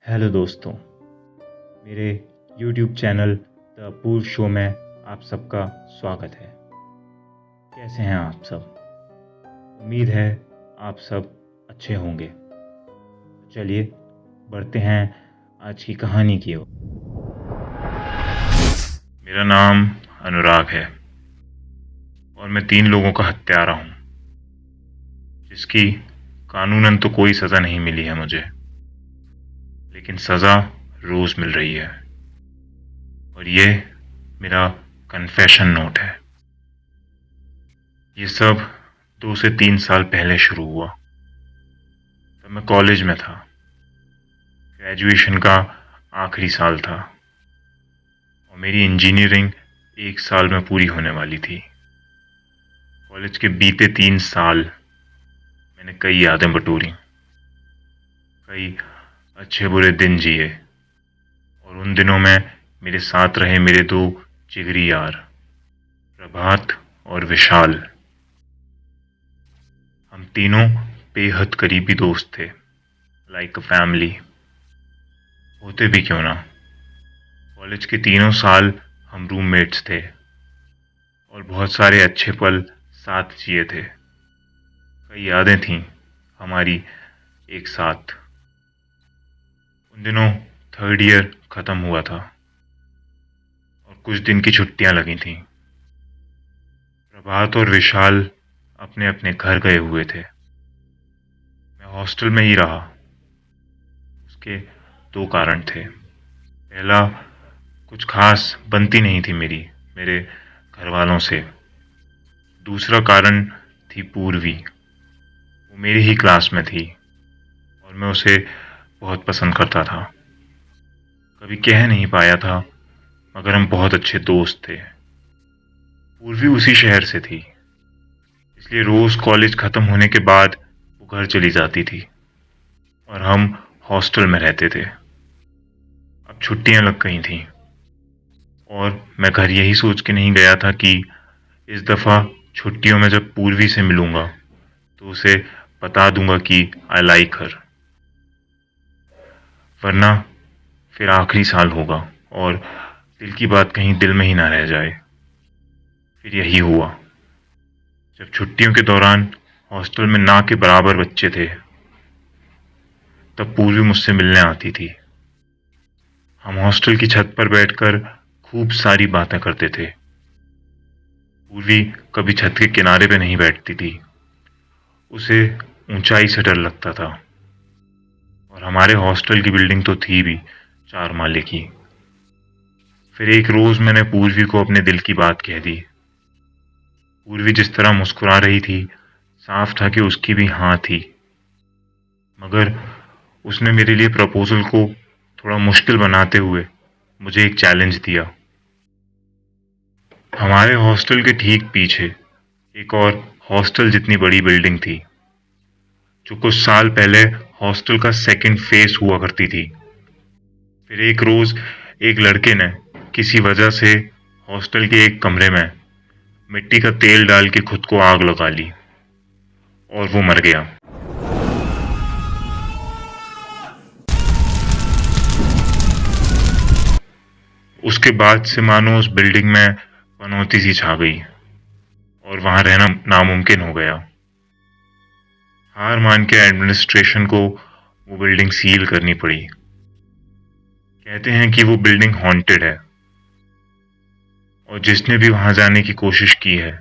Hello दोस्तों, मेरे YouTube channel the Apoorv show में आप सबका स्वागत है। कैसे हैं आप सब? उम्मीद है आप सब अच्छे होंगे। तो चलिए बढ़ते हैं आज की कहानी की ओर। मेरा नाम अनुराग है और मैं 3 लोगों का हत्यारा हूँ, जिसकी कानूनन तो कोई सज़ा नहीं मिली है मुझे, लेकिन सज़ा रोज़ मिल रही है। और ये मेरा कन्फेशन नोट है। ये सब 2 से 3 साल पहले शुरू हुआ। तब मैं कॉलेज में था। ग्रेजुएशन का आखिरी साल था और मेरी इंजीनियरिंग 1 साल में पूरी होने वाली थी। कॉलेज के बीते 3 साल मैंने कई यादें बटोरी, कई अच्छे बुरे दिन जिए, और उन दिनों में मेरे साथ रहे मेरे 2 जिगरी यार, प्रभात और विशाल। हम तीनों बेहद करीबी दोस्त थे, लाइक अ फैमिली। होते भी क्यों ना। कॉलेज के तीनों साल हम रूममेट्स थे और बहुत सारे अच्छे पल साथ जिए थे। कई यादें थीं हमारी एक साथ। उन दिनों 3rd ईयर ख़त्म हुआ था और कुछ दिन की छुट्टियां लगी थीं। प्रभात और विशाल अपने अपने घर गए हुए थे। मैं हॉस्टल में ही रहा। उसके 2 कारण थे। पहला, कुछ खास बनती नहीं थी मेरे घर वालों से। दूसरा कारण थी पूर्वी। वो मेरी ही क्लास में थी और मैं उसे बहुत पसंद करता था। कभी कह नहीं पाया था, मगर हम बहुत अच्छे दोस्त थे। पूर्वी उसी शहर से थी, इसलिए रोज़ कॉलेज ख़त्म होने के बाद वो घर चली जाती थी और हम हॉस्टल में रहते थे। अब छुट्टियां लग गई थीं और मैं घर यही सोच के नहीं गया था कि इस दफ़ा छुट्टियों में जब पूर्वी से मिलूंगा तो उसे बता दूंगा कि आई लाइक हर, वरना फिर आखिरी साल होगा और दिल की बात कहीं दिल में ही ना रह जाए। फिर यही हुआ। जब छुट्टियों के दौरान हॉस्टल में ना के बराबर बच्चे थे, तब पूर्वी मुझसे मिलने आती थी। हम हॉस्टल की छत पर बैठकर खूब सारी बातें करते थे। पूर्वी कभी छत के किनारे पे नहीं बैठती थी। उसे ऊंचाई से डर लगता था और हमारे हॉस्टल की बिल्डिंग तो थी भी 4 माले की। फिर एक रोज मैंने पूर्वी को अपने दिल की बात कह दी। पूर्वी जिस तरह मुस्कुरा रही थी, साफ था कि उसकी भी हाँ थी। मगर उसने मेरे लिए प्रपोजल को थोड़ा मुश्किल बनाते हुए मुझे एक चैलेंज दिया। हमारे हॉस्टल के ठीक पीछे एक और हॉस्टल जितनी बड़ी बिल्डिंग थी, जो कुछ साल पहले हॉस्टल का 2nd फेस हुआ करती थी। फिर एक रोज एक लड़के ने किसी वजह से हॉस्टल के एक कमरे में मिट्टी का तेल डाल के खुद को आग लगा ली और वो मर गया। उसके बाद से मानो उस बिल्डिंग में पनौती सी छा गई और वहां रहना नामुमकिन हो गया। हार मान के एडमिनिस्ट्रेशन को वो बिल्डिंग सील करनी पड़ी। कहते हैं कि वो बिल्डिंग हॉन्टेड है और जिसने भी वहां जाने की कोशिश की है,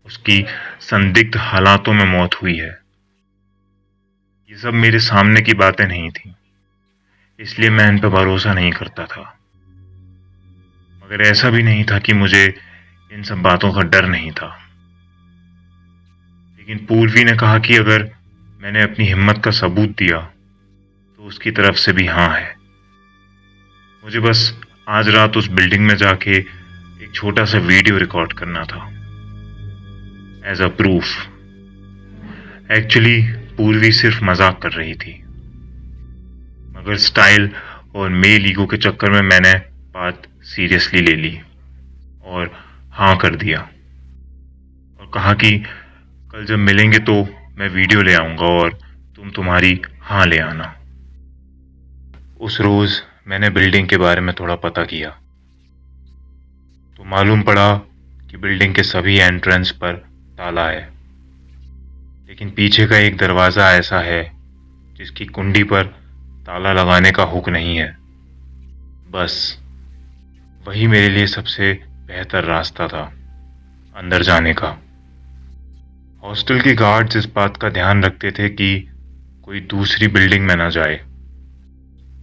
उसकी संदिग्ध हालातों में मौत हुई है। ये सब मेरे सामने की बातें नहीं थी, इसलिए मैं इन पर भरोसा नहीं करता था। मगर ऐसा भी नहीं था कि मुझे इन सब बातों का डर नहीं था। लेकिन पूर्वी ने कहा कि अगर मैंने अपनी हिम्मत का सबूत दिया तो उसकी तरफ से भी हाँ है। मुझे बस आज रात उस बिल्डिंग में जाके एक छोटा सा वीडियो रिकॉर्ड करना था, एज अ प्रूफ। एक्चुअली पूर्वी सिर्फ मजाक कर रही थी, मगर स्टाइल और मेल ईगो के चक्कर में मैंने बात सीरियसली ले ली और हाँ कर दिया और कहा कि कल जब मिलेंगे तो मैं वीडियो ले आऊंगा और तुम तुम्हारी हाँ ले आना। उस रोज मैंने बिल्डिंग के बारे में थोड़ा पता किया तो मालूम पड़ा कि बिल्डिंग के सभी एंट्रेंस पर ताला है, लेकिन पीछे का एक दरवाजा ऐसा है जिसकी कुंडी पर ताला लगाने का हुक नहीं है। बस वही मेरे लिए सबसे बेहतर रास्ता था अंदर जाने का। हॉस्टल के गार्ड्स इस बात का ध्यान रखते थे कि कोई दूसरी बिल्डिंग में ना जाए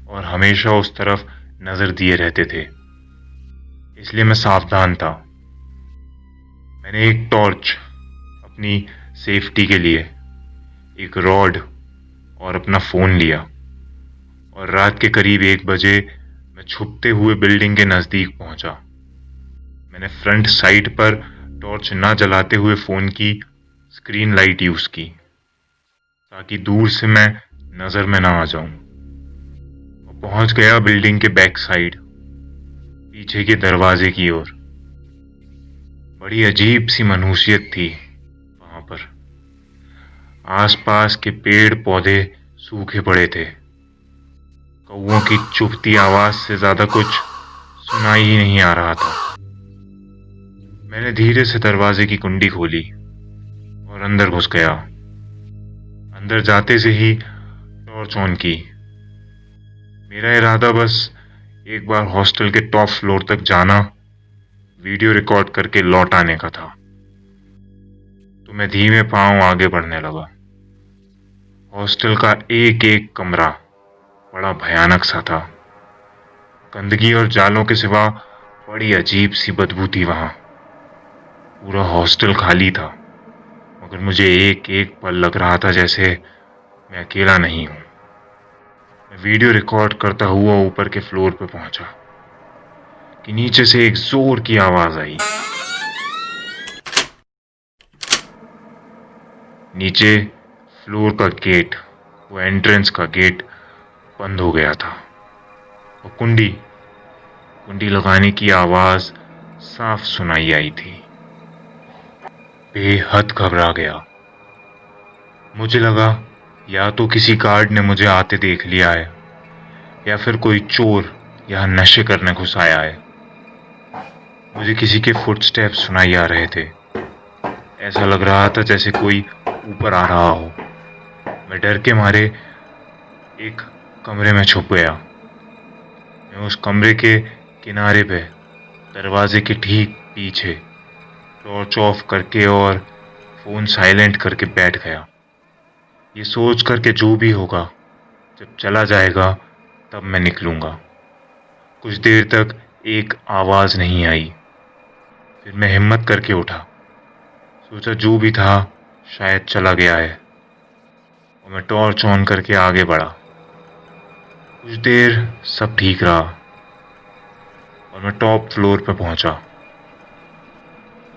और हमेशा उस तरफ नजर दिए रहते थे, इसलिए मैं सावधान था। मैंने एक टॉर्च, अपनी सेफ्टी के लिए एक रॉड और अपना फोन लिया और रात के करीब 1 बजे मैं छुपते हुए बिल्डिंग के नजदीक पहुंचा। मैंने फ्रंट साइड पर टॉर्च ना जलाते हुए फोन की स्क्रीन लाइट यूज की ताकि दूर से मैं नजर में ना आ जाऊं, और पहुंच गया बिल्डिंग के बैक साइड, पीछे के दरवाजे की ओर। बड़ी अजीब सी मनहूसियत थी वहां पर। आसपास के पेड़ पौधे सूखे पड़े थे। कौवों की चुभती आवाज से ज्यादा कुछ सुनाई ही नहीं आ रहा था। मैंने धीरे से दरवाजे की कुंडी खोली और अंदर घुस गया। अंदर जाते से ही टॉर्च ऑन की। मेरा इरादा बस एक बार हॉस्टल के टॉप फ्लोर तक जाना, वीडियो रिकॉर्ड करके लौट आने का था। तो मैं धीमे पांव आगे बढ़ने लगा। हॉस्टल का एक एक कमरा बड़ा भयानक सा था। गंदगी और जालों के सिवा बड़ी अजीब सी बदबू थी वहां। पूरा हॉस्टल खाली था, मगर मुझे एक एक पल लग रहा था जैसे मैं अकेला नहीं हूं। मैं वीडियो रिकॉर्ड करता हुआ ऊपर के फ्लोर पे पहुंचा कि नीचे से एक जोर की आवाज आई। नीचे फ्लोर का गेट, वो एंट्रेंस का गेट बंद हो गया था और कुंडी कुंडी लगाने की आवाज साफ सुनाई आई थी। बेहद घबरा गया। मुझे लगा या तो किसी गार्ड ने मुझे आते देख लिया है या फिर कोई चोर यहाँ नशे करने घुस आया है। मुझे किसी के फुटस्टेप्स सुनाई आ रहे थे। ऐसा लग रहा था जैसे कोई ऊपर आ रहा हो। मैं डर के मारे एक कमरे में छुप गया। मैं उस कमरे के किनारे पे, दरवाजे के ठीक पीछे, टॉर्च ऑफ करके और फोन साइलेंट करके बैठ गया, ये सोच कर के जो भी होगा जब चला जाएगा तब मैं निकलूंगा। कुछ देर तक एक आवाज नहीं आई। फिर मैं हिम्मत करके उठा। सोचा जो भी था शायद चला गया है, और मैं टॉर्च ऑन करके आगे बढ़ा। कुछ देर सब ठीक रहा और मैं टॉप फ्लोर पर पहुंचा।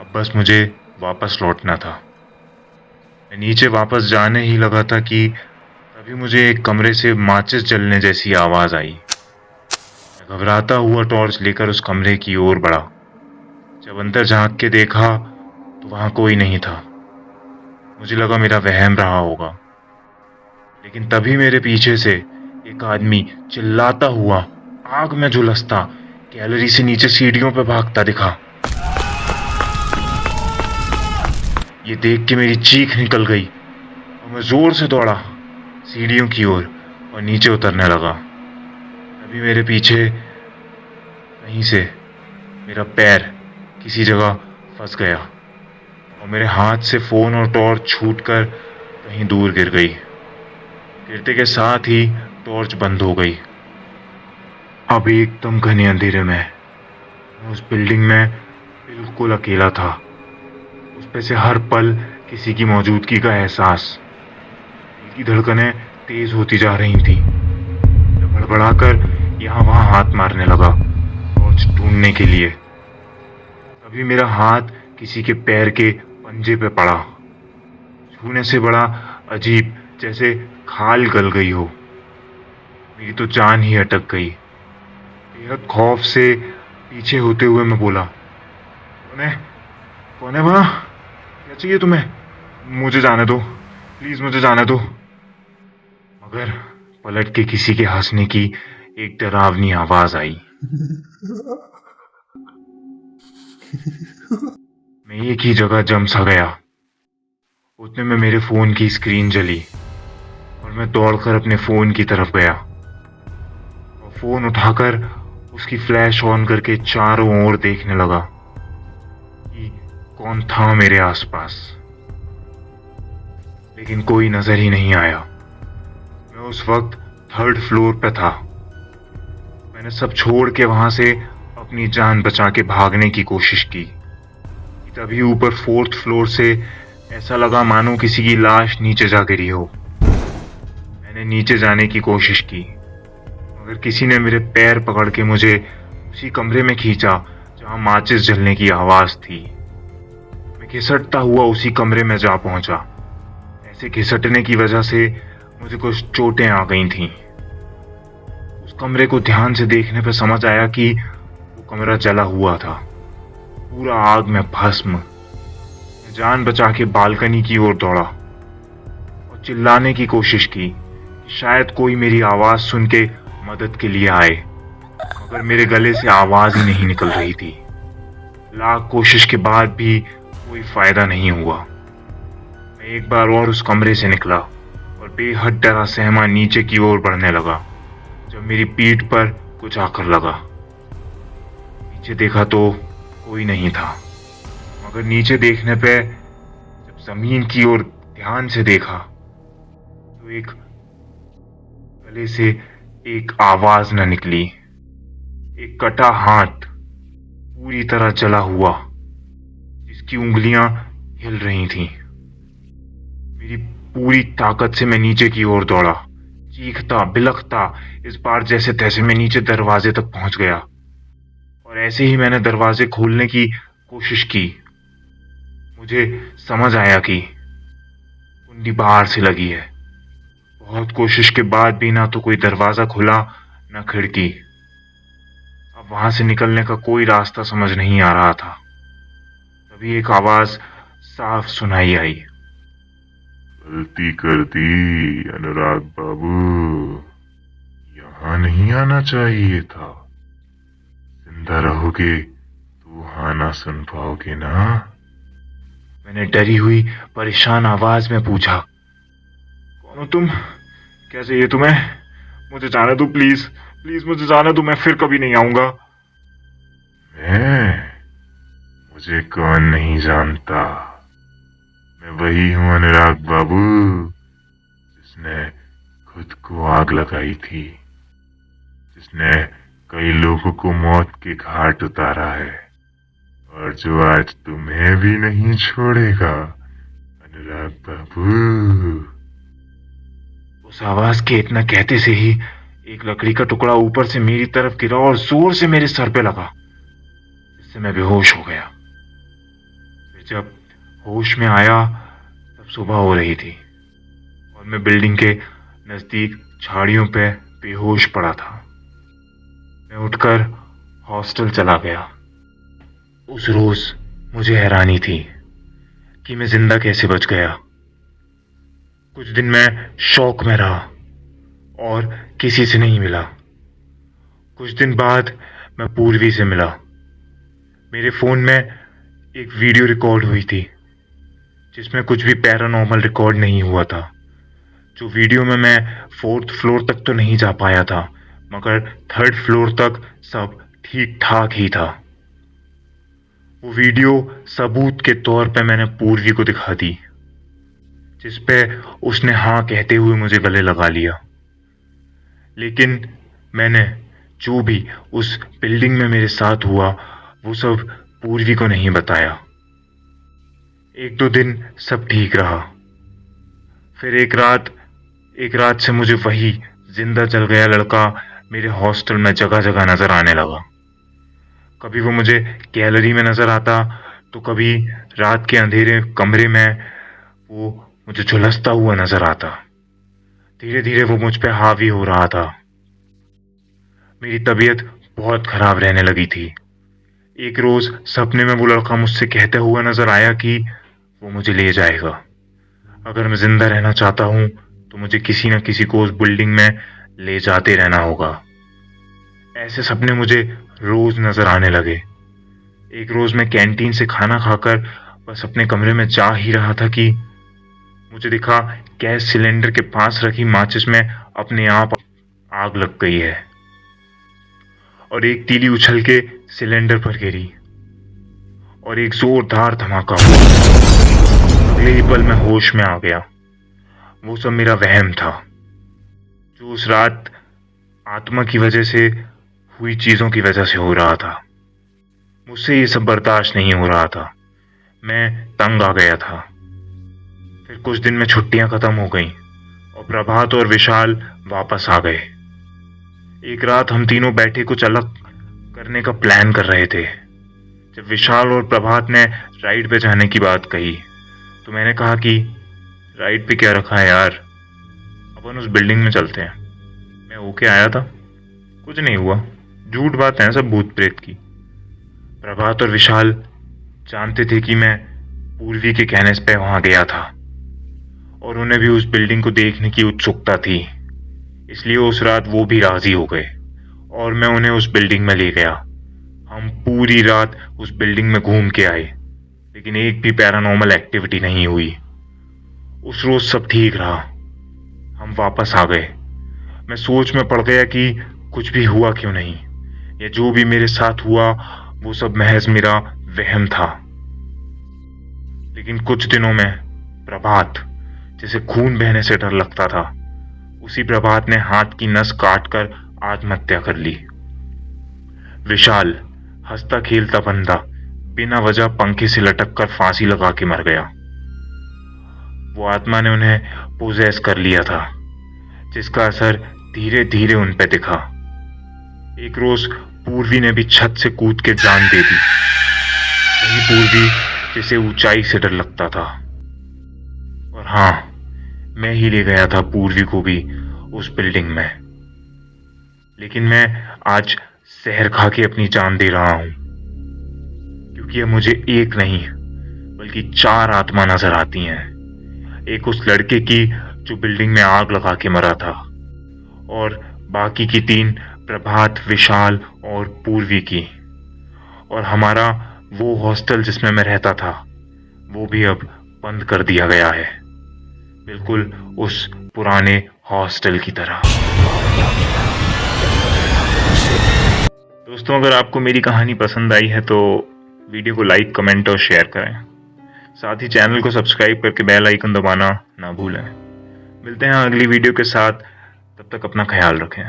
अब बस मुझे वापस लौटना था। मैं नीचे वापस जाने ही लगा था कि तभी मुझे एक कमरे से माचिस जलने जैसी आवाज आई। मैं घबराता हुआ टॉर्च लेकर उस कमरे की ओर बढ़ा। जब अंदर झांक के देखा तो वहां कोई नहीं था। मुझे लगा मेरा वहम रहा होगा, लेकिन तभी मेरे पीछे से एक आदमी चिल्लाता हुआ, आग में झुलसता, गैलरी से नीचे सीढ़ियों पर भागता दिखा। ये देख के मेरी चीख निकल गई और मैं जोर से दौड़ा सीढ़ियों की ओर और नीचे उतरने लगा। तभी मेरे पीछे कहीं से मेरा पैर किसी जगह फंस गया और मेरे हाथ से फोन और टॉर्च छूटकर कहीं दूर गिर गई। गिरते के साथ ही टॉर्च बंद हो गई। अब एकदम घने अंधेरे में मैं उस बिल्डिंग में बिल्कुल अकेला था। उस पे से हर पल किसी की मौजूदगी का एहसास। दिल की धड़कनें तेज होती जा रही थी। मैं बड़बड़ाकर यहाँ वहां हाथ मारने लगा टॉर्च ढूंढने के लिए। तभी मेरा हाथ किसी के पैर के पंजे पे पड़ा। छूने से बड़ा अजीब, जैसे खाल गल गई हो। मेरी तो जान ही अटक गई। बेहद खौफ से पीछे होते हुए मैं बोला, कौन है वहां? क्या चाहिए तुम्हें? मुझे जाने दो, प्लीज मुझे जाने दो। मगर पलट के किसी के हंसने की एक डरावनी आवाज आई। मैं एक ही जगह जम सा गया। उतने में मेरे फोन की स्क्रीन जली और मैं दौड़कर अपने फोन की तरफ गया और फोन उठाकर उसकी फ्लैश ऑन करके चारों ओर देखने लगा कि कौन था मेरे आसपास, लेकिन कोई नजर ही नहीं आया। मैं उस वक्त 3rd फ्लोर पे था। मैंने सब छोड़ के वहां से अपनी जान बचा के भागने की कोशिश की। तभी ऊपर 4th फ्लोर से ऐसा लगा मानो किसी की लाश नीचे जा गिरी हो। मैंने नीचे जाने की कोशिश की, मगर किसी ने मेरे पैर पकड़ के मुझे उसी कमरे में खींचा जहां माचिस जलने की आवाज थी। मैं घिसटता हुआ उसी कमरे में जा पहुंचा। ऐसे घिसटने की वजह से मुझे कुछ चोटें आ गई थीं। उस कमरे को ध्यान से देखने पर समझ आया कि वो कमरा जला हुआ था, पूरा आग में भस्म। मैं जान बचा के बालकनी की ओर दौड़ा और चिल्लाने की कोशिश की कि शायद कोई मेरी आवाज सुन के मदद के लिए आए, मगर मेरे गले से आवाज ही नहीं निकल रही थी। लाख कोशिश के बाद भी कोई फायदा नहीं हुआ। मैं एक बार और उस कमरे से निकला और बेहद डरा सहमा नीचे की ओर बढ़ने लगा जब मेरी पीठ पर कुछ आकर लगा। नीचे देखा तो कोई नहीं था, मगर नीचे देखने पे जब जमीन की ओर ध्यान से देखा तो एक गले से एक आवाज न निकली। एक कटा हाथ पूरी तरह जला हुआ, जिसकी उंगलियां हिल रही थीं। मेरी पूरी ताकत से मैं नीचे की ओर दौड़ा, चीखता बिलखता। इस बार जैसे तैसे मैं नीचे दरवाजे तक पहुंच गया और ऐसे ही मैंने दरवाजे खोलने की कोशिश की। मुझे समझ आया कि कुंडी बाहर से लगी है। बहुत कोशिश के बाद भी ना तो कोई दरवाजा खुला ना खिड़की। अब वहां से निकलने का कोई रास्ता समझ नहीं आ रहा था। तभी एक आवाज साफ सुनाई आई। गलती कर दी अनुराग बाबू, यहाँ नहीं आना चाहिए था। जिंदा रहोगे तो हाँ ना सुन पाओगे ना। मैंने डरी हुई परेशान आवाज में पूछा, कौन हो तुम? क्या चाहिए तुम्हें? मुझे जाने दो, प्लीज प्लीज मुझे जाने दो, मैं फिर कभी नहीं आऊंगा। मैं मुझे कौन नहीं जानता। मैं वही हूं अनुराग बाबू, जिसने खुद को आग लगाई थी, जिसने कई लोगों को मौत के घाट उतारा है, और जो आज तुम्हें भी नहीं छोड़ेगा अनुराग बाबू। उस आवाज के इतना कहते से ही एक लकड़ी का टुकड़ा ऊपर से मेरी तरफ गिरा और जोर से मेरे सर पे लगा, जिससे मैं बेहोश हो गया। फिर जब होश में आया तब सुबह हो रही थी और मैं बिल्डिंग के नजदीक झाड़ियों पे बेहोश पड़ा था। मैं उठकर हॉस्टल चला गया। उस रोज मुझे हैरानी थी कि मैं जिंदा कैसे बच गया। कुछ दिन मैं शौक में रहा और किसी से नहीं मिला। कुछ दिन बाद मैं पूर्वी से मिला। मेरे फोन में एक वीडियो रिकॉर्ड हुई थी जिसमें कुछ भी पैरानॉर्मल रिकॉर्ड नहीं हुआ था। जो वीडियो में मैं 4th फ्लोर तक तो नहीं जा पाया था, मगर 3rd फ्लोर तक सब ठीक ठाक ही था। वो वीडियो सबूत के तौर पे मैंने पूर्वी को दिखा दी, जिसपे उसने हाँ कहते हुए मुझे गले लगा लिया। लेकिन मैंने जो भी उस बिल्डिंग में मेरे साथ हुआ वो सब पूर्वी को नहीं बताया। 1-2 दिन सब ठीक रहा। फिर एक रात से मुझे वही जिंदा जल गया लड़का मेरे हॉस्टल में जगह जगह नजर आने लगा। कभी वो मुझे गैलरी में नजर आता तो कभी रात के अंधेरे कमरे में वो मुझे झुलसता हुआ नजर आता। धीरे धीरे वो मुझ पे हावी हो रहा था। मेरी तबीयत बहुत खराब रहने लगी थी। एक रोज सपने में वो लड़का मुझसे कहता हुआ नजर आया कि वो मुझे ले जाएगा। अगर मैं जिंदा रहना चाहता हूं तो मुझे किसी न किसी को उस बिल्डिंग में ले जाते रहना होगा। ऐसे सपने मुझे रोज नजर आने लगे। एक रोज मैं कैंटीन से खाना खाकर बस अपने कमरे में जा ही रहा था कि मुझे दिखा गैस सिलेंडर के पास रखी माचिस में अपने आप आग लग गई है और एक तीली उछल के सिलेंडर पर गिरी और एक जोरदार धमाका हुआ। अगले ही पल मैं होश में आ गया। वो सब मेरा वहम था, जो उस रात आत्मा की वजह से हुई चीजों की वजह से हो रहा था। मुझसे ये सब बर्दाश्त नहीं हो रहा था। मैं तंग आ गया था। फिर कुछ दिन में छुट्टियां खत्म हो गईं और प्रभात और विशाल वापस आ गए। एक रात हम तीनों बैठे कुछ अलग करने का प्लान कर रहे थे। जब विशाल और प्रभात ने राइड पे जाने की बात कही तो मैंने कहा कि राइड पे क्या रखा है यार, अपन उस बिल्डिंग में चलते हैं। मैं होके आया था, कुछ नहीं हुआ, झूठ बात है सब भूत प्रेत की। प्रभात और विशाल जानते थे कि मैं पूर्वी के कहने पे वहां गया था और उन्हें भी उस बिल्डिंग को देखने की उत्सुकता थी, इसलिए उस रात वो भी राजी हो गए और मैं उन्हें उस बिल्डिंग में ले गया। हम पूरी रात उस बिल्डिंग में घूम के आए, लेकिन एक भी पैरानॉर्मल एक्टिविटी नहीं हुई। उस रोज सब ठीक रहा। हम वापस आ गए। मैं सोच में पड़ गया कि कुछ भी हुआ क्यों नहीं, या जो भी मेरे साथ हुआ वो सब महज मेरा वहम था। लेकिन कुछ दिनों में प्रभात, जिसे खून बहने से डर लगता था, उसी प्रभात ने हाथ की नस काटकर आत्महत्या कर ली। विशाल, हंसता खेलता बंदा, बिना वजह पंखे से लटक कर फांसी लगा के मर गया। वो आत्मा ने उन्हें पोजेस कर लिया था, जिसका असर धीरे धीरे उन पे दिखा। एक रोज पूर्वी ने भी छत से कूद के जान दे दी। वही पूर्वी जिसे ऊंचाई से डर लगता था। और हाँ, मैं ही ले गया था पूर्वी को भी उस बिल्डिंग में। लेकिन मैं आज जहर खा के अपनी जान दे रहा हूं, क्योंकि अब मुझे एक नहीं बल्कि 4 आत्मा नजर आती हैं। एक उस लड़के की जो बिल्डिंग में आग लगा के मरा था, और बाकी की 3 प्रभात, विशाल और पूर्वी की। और हमारा वो हॉस्टल जिसमें मैं रहता था वो भी अब बंद कर दिया गया है, बिल्कुल उस पुराने हॉस्टल की तरह। दोस्तों, अगर आपको मेरी कहानी पसंद आई है तो वीडियो को लाइक, कमेंट और शेयर करें। साथ ही चैनल को सब्सक्राइब करके बेल आइकन दबाना ना भूलें। मिलते हैं अगली वीडियो के साथ, तब तक अपना ख्याल रखें।